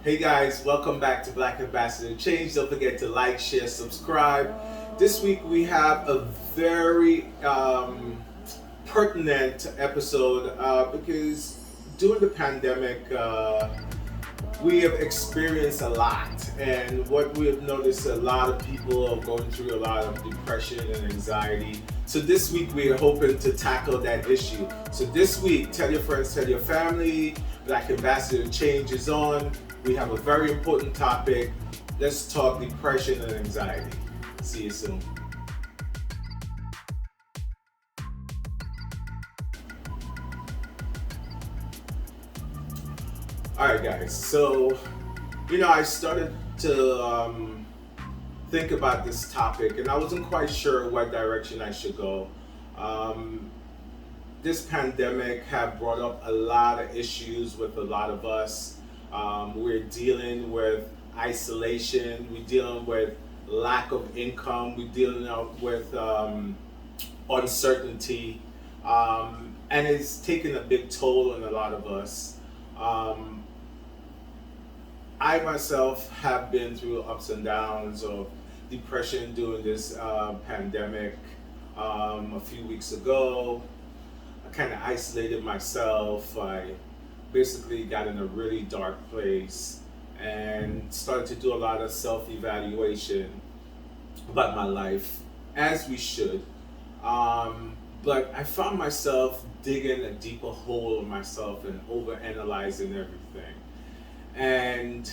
Hey guys, welcome back to Black Ambassador Change. Don't forget to like, share, subscribe. This week we have a very pertinent episode because during the pandemic, we have experienced a lot, and what we have noticed, a lot of people are going through a lot of depression and anxiety. So this week we are hoping to tackle that issue. So this week, tell your friends, tell your family, Black Ambassador Change is on. We have a very important topic. Let's talk depression and anxiety. See you soon. All right, guys. So, I started to think about this topic, and I wasn't quite sure what direction I should go. Um, this pandemic have brought up a lot of issues with a lot of us. We're dealing with isolation. We're dealing with lack of income. We're dealing with uncertainty, and it's taken a big toll on a lot of us. Um, I myself have been through ups and downs of depression during this pandemic. A few weeks ago, I kind of isolated myself. I basically got in a really dark place and started to do a lot of self evaluation about my life, as we should. But I found myself digging a deeper hole in myself and over analyzing everything. And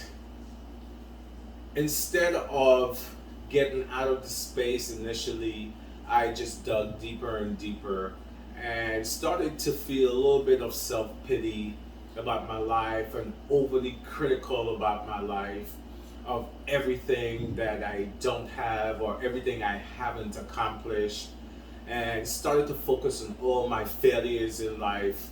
instead of getting out of the space initially, I just dug deeper and deeper and started to feel a little bit of self pity about my life and overly critical about my life, of everything that I don't have or everything I haven't accomplished, and started to focus on all my failures in life.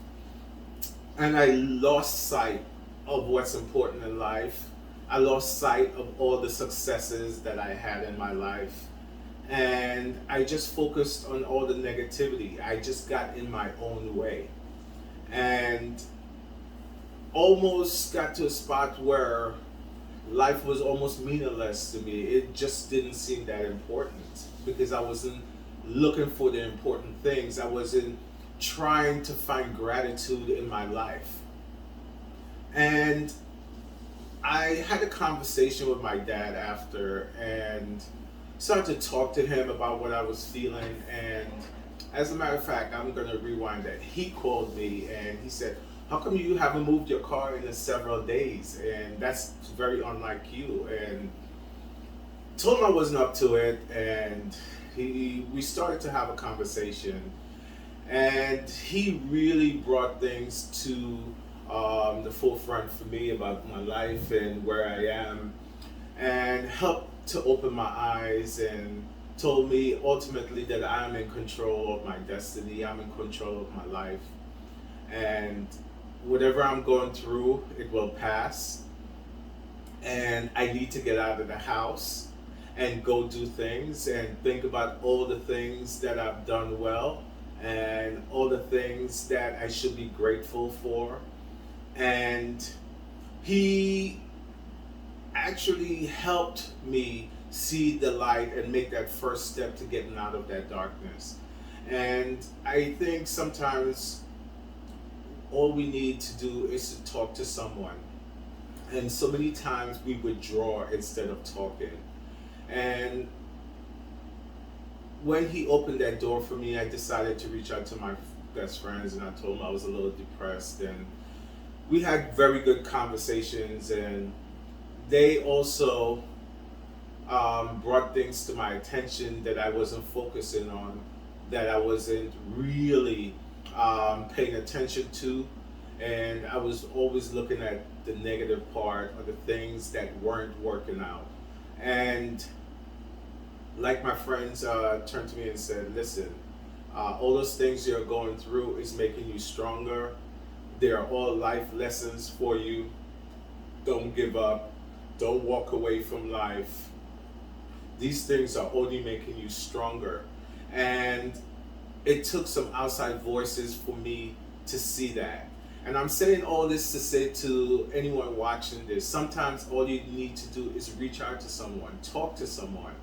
And I lost sight of what's important in life. I lost sight of all the successes that I had in my life. And I just focused on all the negativity. I just got in my own way. And almost got to a spot where life was almost meaningless to me. It just didn't seem that important because I wasn't looking for the important things. I wasn't trying to find gratitude in my life. And I had a conversation with my dad after and started to talk to him about what I was feeling. And as a matter of fact, I'm going to rewind that. He called me and he said, "How come you haven't moved your car in several days? And that's very unlike you." And told him I wasn't up to it. And we started to have a conversation. And he really brought things to the forefront for me about my life and where I am, and helped to open my eyes and told me ultimately that I'm in control of my destiny, I'm in control of my life, and whatever I'm going through, it will pass, and I need to get out of the house and go do things and think about all the things that I've done well and all the things that I should be grateful for. And he actually helped me see the light and make that first step to getting out of that darkness. And I think sometimes all we need to do is to talk to someone. And so many times we withdraw instead of talking. And when he opened that door for me, I decided to reach out to my best friends and I told them I was a little depressed. And we had very good conversations, and they also brought things to my attention that I wasn't focusing on, that I wasn't really paying attention to. And I was always looking at the negative part or the things that weren't working out. And like my friends turned to me and said, "Listen, all those things you're going through is making you stronger. They are all life lessons for you. Don't give up. Don't walk away from life. These things are only making you stronger." And it took some outside voices for me to see that. And I'm saying all this to say to anyone watching this, sometimes all you need to do is reach out to someone, talk to someone,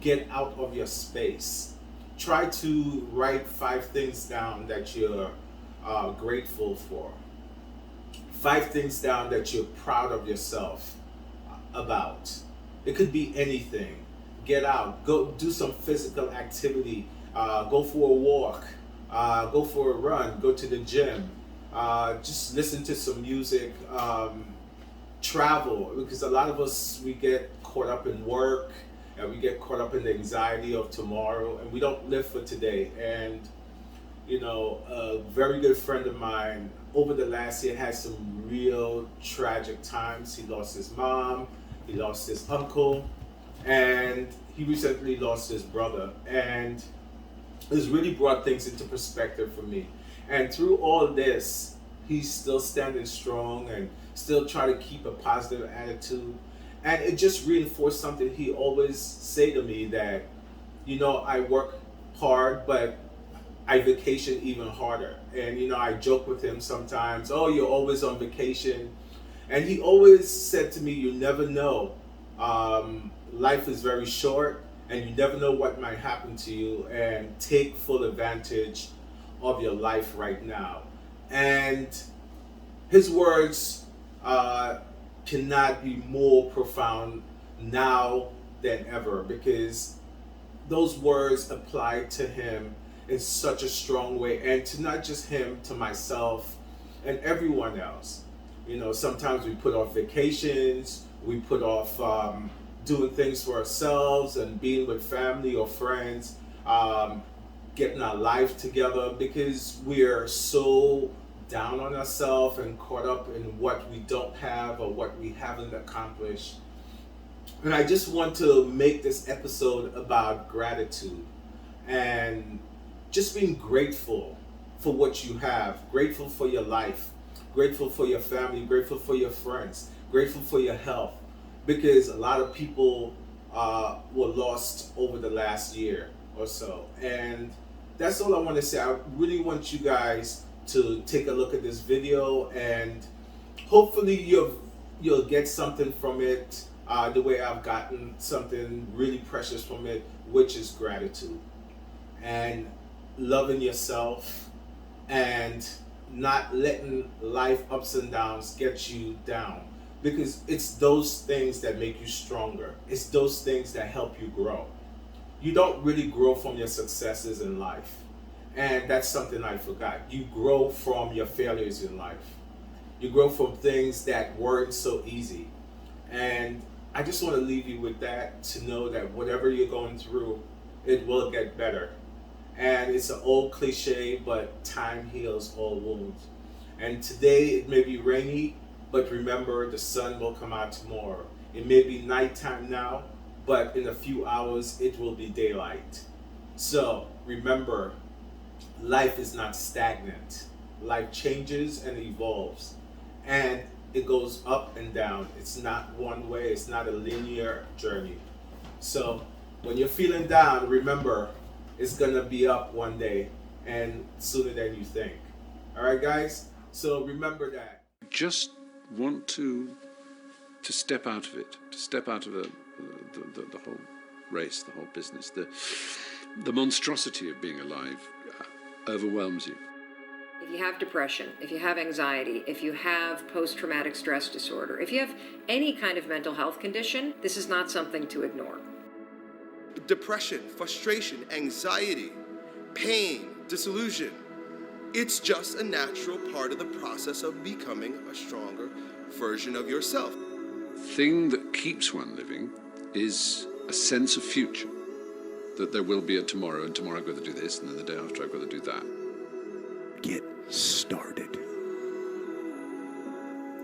get out of your space. Try to write 5 things down that you're grateful for, 5 things down that you're proud of yourself about. It could be anything. Get out, go do some physical activity, go for a walk, go for a run, go to the gym, just listen to some music, travel, because a lot of us, we get caught up in work and we get caught up in the anxiety of tomorrow, and we don't live for today. And a very good friend of mine over the last year had some real tragic times. He lost his mom, he lost his uncle, and he recently lost his brother. And it's really brought things into perspective for me. And through all this, he's still standing strong and still trying to keep a positive attitude. And it just reinforced something he always say to me, that, I work hard, but I vacation even harder. And I joke with him sometimes, oh, you're always on vacation. And he always said to me, you never know. Life is very short, and you never know what might happen to you, and take full advantage of your life right now. And his words cannot be more profound now than ever, because those words apply to him in such a strong way, and to not just him, to myself and everyone else. Sometimes we put off vacations, we put off doing things for ourselves and being with family or friends, getting our life together, because we're so down on ourselves and caught up in what we don't have or what we haven't accomplished. And I just want to make this episode about gratitude and just being grateful for what you have, grateful for your life, grateful for your family, grateful for your friends, grateful for your health, because a lot of people were lost over the last year or so. And that's all I want to say. I really want you guys to take a look at this video, and hopefully you'll get something from it, the way I've gotten something really precious from it, which is gratitude and loving yourself, and not letting life ups and downs get you down, because it's those things that make you stronger. It's those things that help you grow. You don't really grow from your successes in life, and that's something I forgot. You grow from your failures in life. You grow from things that weren't so easy. And I just want to leave you with that, to know that whatever you're going through, it will get better. And it's an old cliche, but time heals all wounds. And today it may be rainy, but remember, the sun will come out tomorrow. It may be nighttime now, but in a few hours it will be daylight. So remember, life is not stagnant. Life changes and evolves. And it goes up and down. It's not one way, it's not a linear journey. So when you're feeling down, remember, it's gonna be up one day, and sooner than you think. All right, guys? So remember that. Just want to step out of it, to step out of the whole race, the whole business. The monstrosity of being alive overwhelms you. If you have depression, if you have anxiety, if you have post-traumatic stress disorder, if you have any kind of mental health condition, this is not something to ignore. Depression, frustration, anxiety, pain, disillusion. It's just a natural part of the process of becoming a stronger version of yourself. The thing that keeps one living is a sense of future, that there will be a tomorrow, and tomorrow I've got to do this, and then the day after I've got to do that. Get started.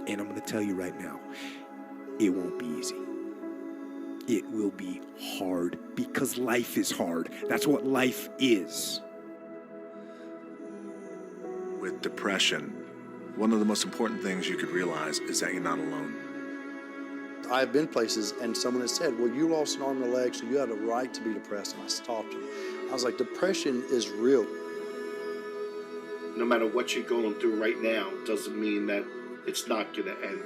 And I'm going to tell you right now, it won't be easy. It will be hard, because life is hard. That's what life is. With depression, one of the most important things you could realize is that you're not alone. I've been places and someone has said, well, you lost an arm and a leg, so you had a right to be depressed. And I stopped them. I was like, depression is real. no matter what you're going through right now, doesn't mean that it's not going to end.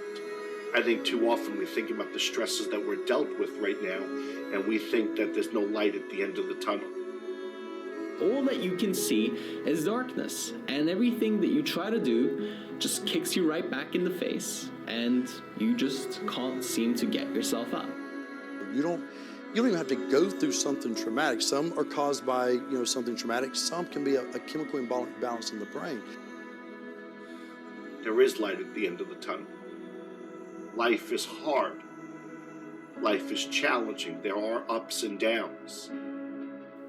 I think too often we think about the stresses that we're dealt with right now, and we think that there's no light at the end of the tunnel. All that you can see is darkness, and everything that you try to do just kicks you right back in the face, and you just can't seem to get yourself up. You don't even have to go through something traumatic. Some are caused by, something traumatic. Some can be a chemical imbalance in the brain. There is light at the end of the tunnel. Life is hard. Life is challenging. There are ups and downs.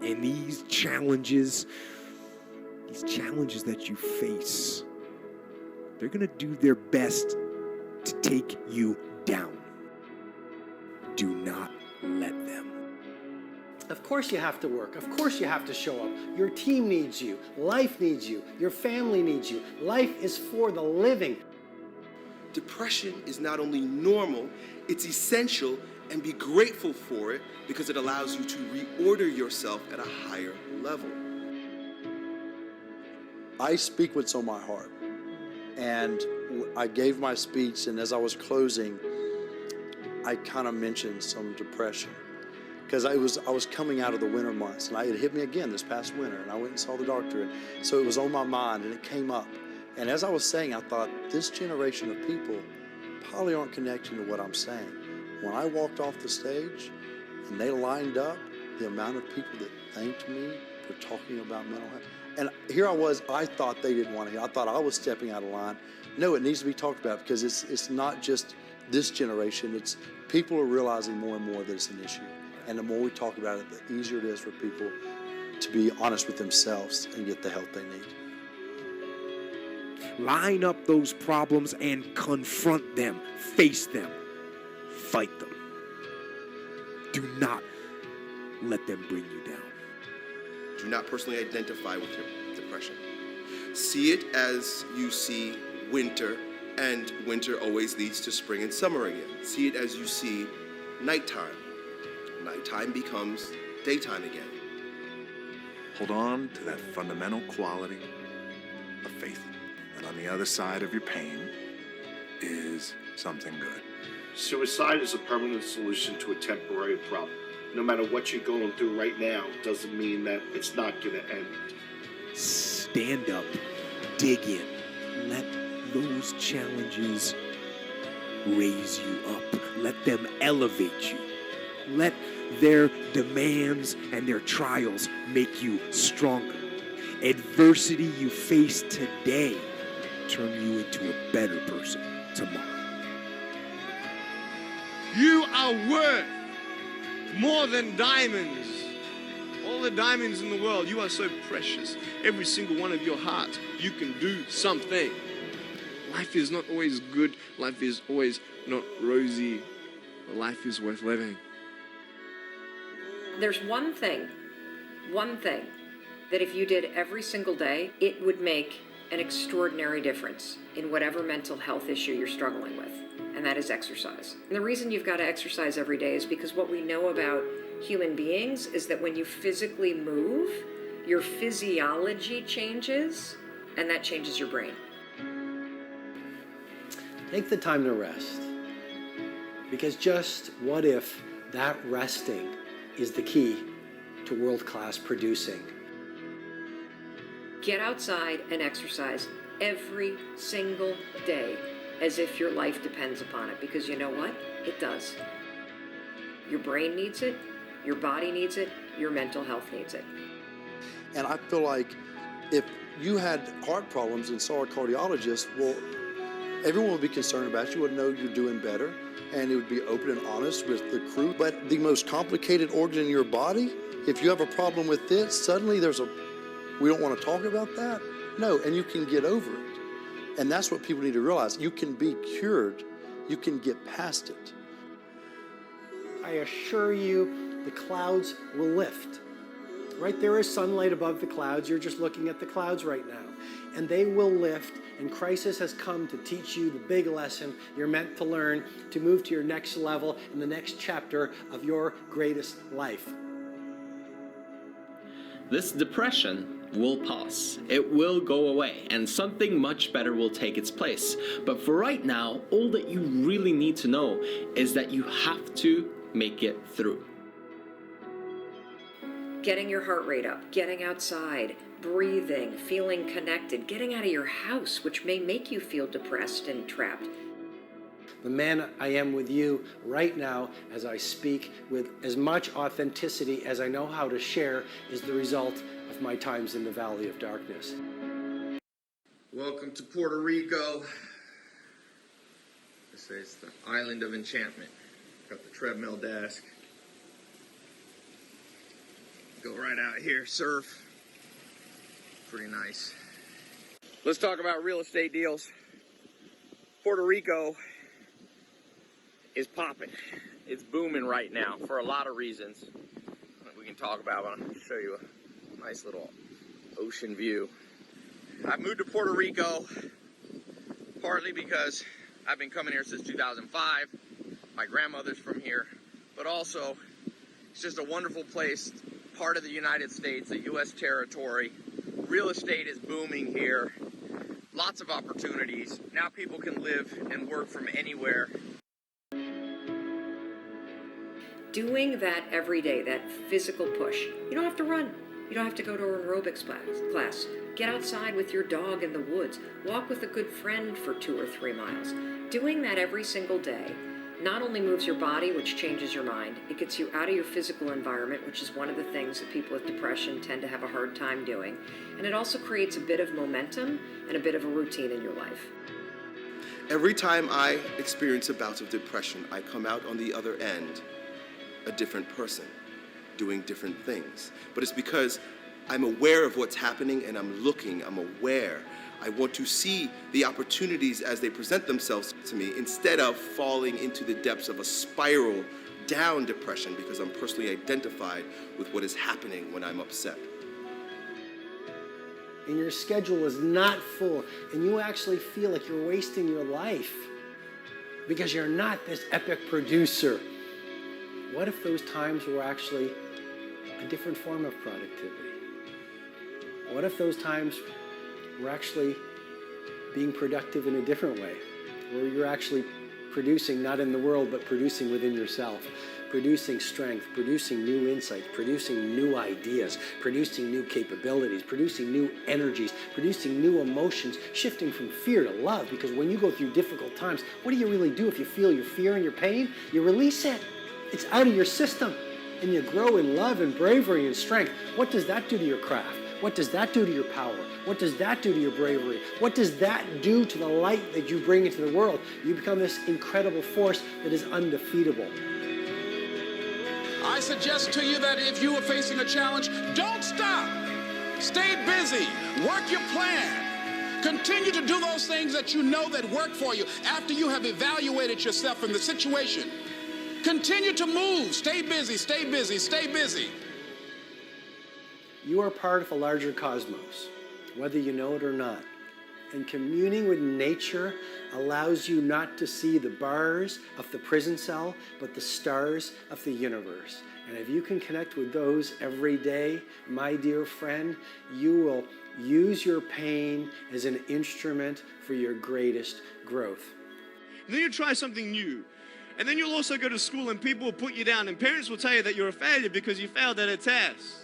And these challenges that you face, they're going to do their best to take you down. Do not let them. Of course you have to work. Of course you have to show up. Your team needs you. Life needs you. Your family needs you. Life is for the living. Depression is not only normal, it's essential, and be grateful for it because it allows you to reorder yourself at a higher level. I speak what's on my heart. And I gave my speech, and as I was closing, I kind of mentioned some depression. Because I was coming out of the winter months, and it hit me again this past winter, and I went and saw the doctor, and so it was on my mind, and it came up. And as I was saying, I thought, this generation of people probably aren't connecting to what I'm saying. When I walked off the stage, and they lined up, the amount of people that thanked me for talking about mental health, and here I was, I thought they didn't want to hear. I thought I was stepping out of line. No, it needs to be talked about because it's not just this generation, it's people are realizing more and more that it's an issue. And the more we talk about it, the easier it is for people to be honest with themselves and get the help they need. Line up those problems and confront them, face them, fight them. Do not let them bring you down. Do not personally identify with your depression. See it as you see winter, and winter always leads to spring and summer again. See it as you see nighttime. Nighttime becomes daytime again. Hold on to that fundamental quality of faith. And on the other side of your pain is something good. Suicide is a permanent solution to a temporary problem. No matter what you're going through right now, doesn't mean that it's not going to end. Stand up, dig in, let those challenges raise you up. Let them elevate you. Let their demands and their trials make you stronger. Adversity you face today turn you into a better person tomorrow. You are worth more than diamonds. All the diamonds in the world, you are so precious. Every single one of your hearts, you can do something. Life is not always good. Life is always not rosy. But life is worth living. There's one thing that if you did every single day, it would make an extraordinary difference in whatever mental health issue you're struggling with, and that is exercise. And the reason you've got to exercise every day is because what we know about human beings is that when you physically move, your physiology changes, and that changes your brain. Take the time to rest. Because just what if that resting is the key to world-class producing? Get outside and exercise every single day as if your life depends upon it, because you know what? It does. Your brain needs it, your body needs it, your mental health needs it. And I feel like if you had heart problems and saw a cardiologist, well, everyone would be concerned about you, would know you're doing better, and it would be open and honest with the crew. But the most complicated organ in your body, if you have a problem with it, suddenly we don't want to talk about that? No, and you can get over it. And that's what people need to realize. You can be cured. You can get past it. I assure you, the clouds will lift. Right, there is sunlight above the clouds. You're just looking at the clouds right now. And they will lift, and crisis has come to teach you the big lesson you're meant to learn to move to your next level in the next chapter of your greatest life. This depression will pass. It will go away, and something much better will take its place. But for right now, all that you really need to know is that you have to make it through. Getting your heart rate up, getting outside, breathing, feeling connected, getting out of your house, which may make you feel depressed and trapped. The man I am with you right now as I speak with as much authenticity as I know how to share is the result of my times in the Valley of Darkness. Welcome to Puerto Rico. This is the island of enchantment. Got the treadmill desk. Go right out here, surf. Pretty nice. Let's talk about real estate deals. Puerto Rico is popping. It's booming right now for a lot of reasons that we can talk about, but I'm going to show you a nice little ocean view. I moved to Puerto Rico partly because I've been coming here since 2005. My grandmother's from here, but also it's just a wonderful place, part of the United States, a U.S. territory. Real estate is booming here. Lots of opportunities. Now people can live and work from anywhere. Doing that every day, that physical push. You don't have to run. You don't have to go to an aerobics class. Get outside with your dog in the woods. Walk with a good friend for 2 or 3 miles. Doing that every single day not only moves your body, which changes your mind, it gets you out of your physical environment, which is one of the things that people with depression tend to have a hard time doing. And it also creates a bit of momentum and a bit of a routine in your life. Every time I experience a bout of depression, I come out on the other end a different person, doing different things. But it's because I'm aware of what's happening and I'm aware. I want to see the opportunities as they present themselves to me instead of falling into the depths of a spiral down depression because I'm personally identified with what is happening when I'm upset. And your schedule is not full, and you actually feel like you're wasting your life because you're not this epic producer. What if those times were actually a different form of productivity? What if those times were actually being productive in a different way, where you're actually producing not in the world, but producing within yourself, producing strength, producing new insights, producing new ideas, producing new capabilities, producing new energies, producing new emotions, shifting from fear to love? Because when you go through difficult times, what do you really do if you feel your fear and your pain? You release it. It's out of your system, and you grow in love and bravery and strength. What does that do to your craft? What does that do to your power? What does that do to your bravery? What does that do to the light that you bring into the world? You become this incredible force that is undefeatable. I suggest to you that if you are facing a challenge, don't stop. Stay busy. Work your plan. Continue to do those things that you know that work for you after you have evaluated yourself in the situation. Continue to move. Stay busy, stay busy, stay busy. You are part of a larger cosmos, whether you know it or not. And communing with nature allows you not to see the bars of the prison cell, but the stars of the universe. And if you can connect with those every day, my dear friend, you will use your pain as an instrument for your greatest growth. And then you try something new. And then you'll also go to school and people will put you down and parents will tell you that you're a failure because you failed at a test.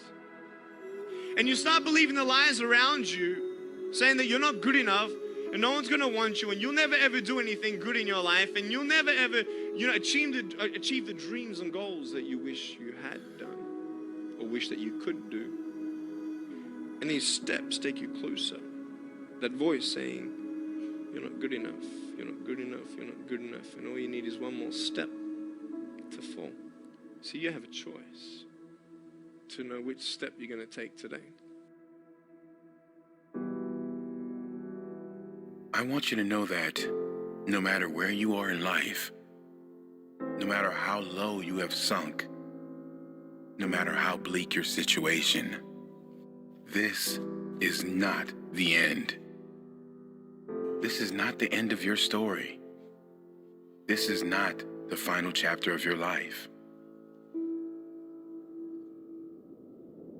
And you start believing the lies around you, saying that you're not good enough and no one's going to want you and you'll never ever do anything good in your life and you'll never ever, achieve the dreams and goals that you wish you had done or wish that you could do. And these steps take you closer. That voice saying, you're not good enough, you're not good enough, you're not good enough, and all you need is one more step to fall. So you have a choice to know which step you're going to take today. I want you to know that no matter where you are in life, no matter how low you have sunk, no matter how bleak your situation, this is not the end. This is not the end of your story. This is not the final chapter of your life.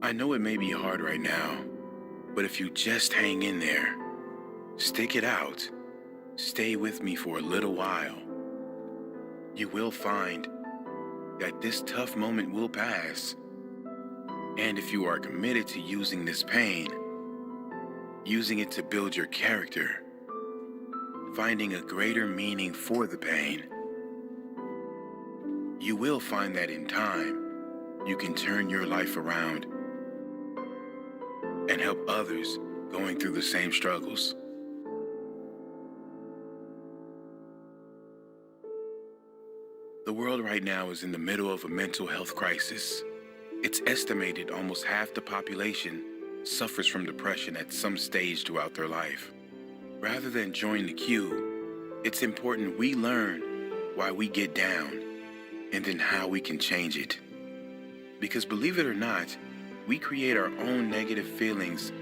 I know it may be hard right now, But if you just hang in there, stick it out, stay with me for a little while, you will find that this tough moment will pass. And if you are committed to using this pain, using it to build your character, finding a greater meaning for the pain, you will find that in time, you can turn your life around and help others going through the same struggles. The world right now is in the middle of a mental health crisis. It's estimated almost half the population suffers from depression at some stage throughout their life. Rather than join the queue, it's important we learn why we get down and then how we can change it. Because believe it or not, we create our own negative feelings,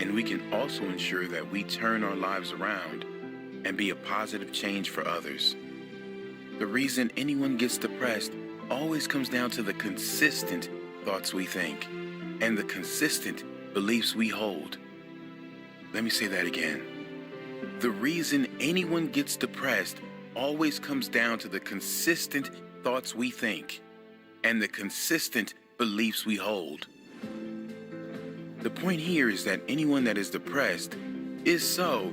and we can also ensure that we turn our lives around and be a positive change for others. The reason anyone gets depressed always comes down to the consistent thoughts we think and the consistent beliefs we hold. Let me say that again. The reason anyone gets depressed always comes down to the consistent thoughts we think and the consistent beliefs we hold. The point here is that anyone that is depressed is so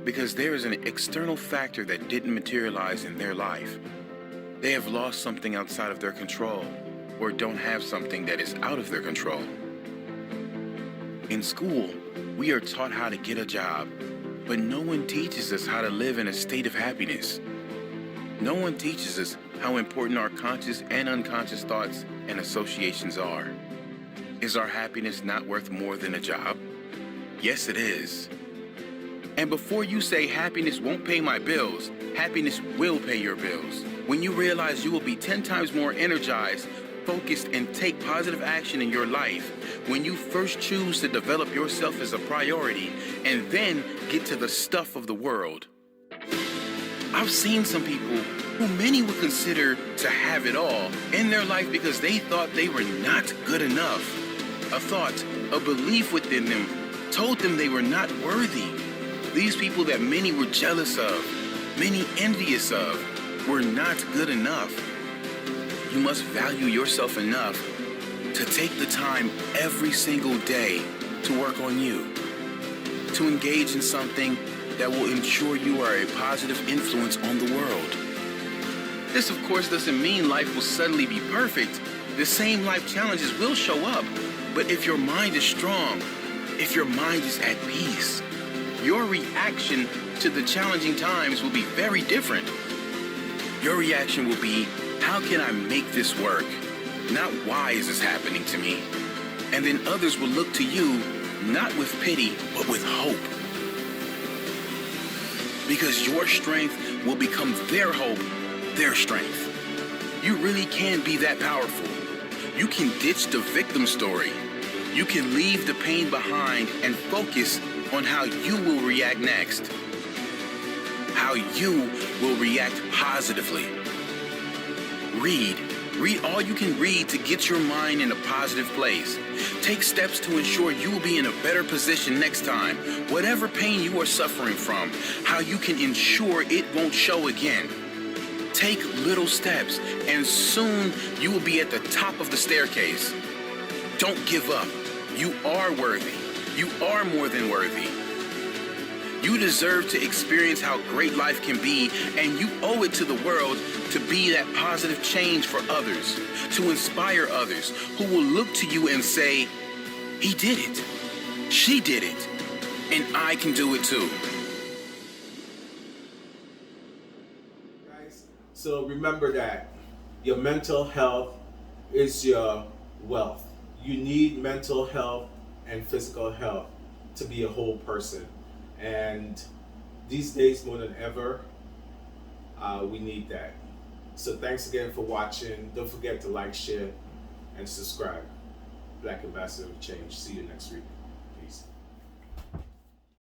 because there is an external factor that didn't materialize in their life. They have lost something outside of their control or don't have something that is out of their control. In school, we are taught how to get a job, but no one teaches us how to live in a state of happiness. No one teaches us how important our conscious and unconscious thoughts and associations are. Is our happiness not worth more than a job? Yes, it is. And before you say happiness won't pay my bills, happiness will pay your bills. When you realize you will be 10 times more energized, focused, and take positive action in your life, when you first choose to develop yourself as a priority and then get to the stuff of the world. I've seen some people who many would consider to have it all in their life because they thought they were not good enough. A thought, a belief within them told them they were not worthy. These people that many were jealous of, many envious of, were not good enough. You must value yourself enough to take the time every single day to work on you, to engage in something that will ensure you are a positive influence on the world. This, of course, doesn't mean life will suddenly be perfect. The same life challenges will show up, but if your mind is strong, if your mind is at peace, your reaction to the challenging times will be very different. Your reaction will be, how can I make this work? Not why is this happening to me? And then others will look to you, not with pity, but with hope. Because your strength will become their hope, their strength. You really can be that powerful. You can ditch the victim story. You can leave the pain behind and focus on how you will react next. How you will react positively. Read all you can read to get your mind in a positive place. Take steps to ensure you will be in a better position next time. Whatever pain you are suffering from, how you can ensure it won't show again. Take little steps, and soon you will be at the top of the staircase. Don't give up. You are worthy. You are more than worthy. You deserve to experience how great life can be, and you owe it to the world to be that positive change for others, to inspire others who will look to you and say, he did it, she did it, and I can do it too. Guys, so remember that your mental health is your wealth. You need mental health and physical health to be a whole person. And these days more than ever, we need that. So thanks again for watching. Don't forget to like, share, and subscribe. Black Ambassador of Change. See you next week.